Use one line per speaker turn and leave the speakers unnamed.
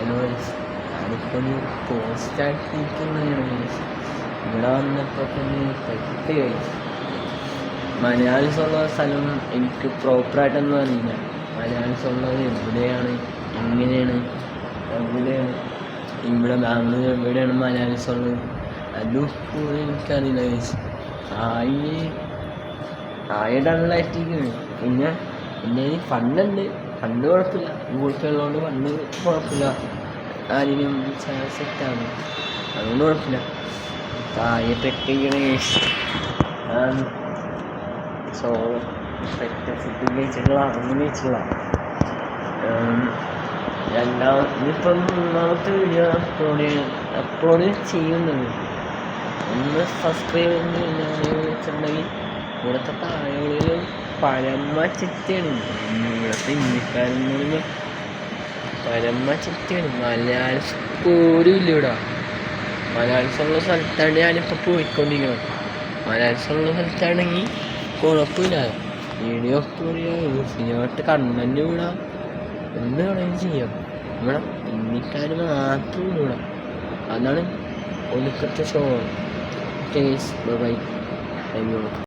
ഞാനിപ്പോൾ പോസ്റ്റായിട്ടിരിക്കുന്നതാണ്. ഇവിടെ വന്നപ്പോൾ തന്നെ പെട്ട് കഴിച്ചു. മലയാളീസ് ഉള്ള സ്ഥലം എനിക്ക് പ്രോപ്പറായിട്ടൊന്നും അറിയില്ല. മലയാളീസ് ഉള്ളത് എവിടെയാണ്, എങ്ങനെയാണ്, എവിടെയാണ്, ഇവിടെ ബാംഗ്ലൂർ എവിടെയാണ് മലയാളീസ് ഉള്ളത് അതും പോലും എനിക്കറിയില്ല. ഡള്ളായിട്ടിരിക്കുകയാണ്. പിന്നെ ഫണ്ടുണ്ട്, ഫണ്ട് കുഴപ്പമില്ല. ഗൂഗിൾ പേ ഉള്ളതുകൊണ്ട് ഫണ്ട് കുഴപ്പമില്ല. ആരെയും സെറ്റാണ്, അതുകൊണ്ട് കുഴപ്പമില്ല. താഴെ പെട്ടിരിക്കണേ ഫുഡ് കഴിച്ചിട്ടുള്ള ഒന്നും കഴിച്ചില്ല. ഇതിപ്പം മൂന്നാമത്തെ വീഡിയോ അപ്ലോഡ് ചെയ്യുന്നുണ്ട്. ഒന്ന് സബ്സ്ക്രൈബ് ചെയ്ത് വെച്ചിട്ടുണ്ടെങ്കിൽ ഇവിടുത്തെ താഴെകളിലും പരമ ചിറ്റയാണ്. ഇവിടുത്തെ ഇന്ത്യക്കാരെന്ന് പരമ ചിറ്റയാണ്. മലയാളീസ് പോലും ഇല്ല ഇവിടെ. മലയാളീസ് ഉള്ള സ്ഥലത്താണ് ഞാനിപ്പോൾ പോയിക്കൊണ്ടിരിക്കുന്നത്. മലയാളീസ് ഉള്ള സ്ഥലത്താണെങ്കിൽ കുഴപ്പമില്ല. വീഡിയോ അപ്ലോഡ് ചെയ്യാം, സിനിമയായിട്ട് കണ്ടന്റ് വിടാം, എന്ത് വേണമെങ്കിലും ചെയ്യാം. ഇവിടെ ഇന്ത്യക്കാർ മാത്രം വിടാം. അതാണ് ഒടുക്കത്തെ ഷോ. ബൈ.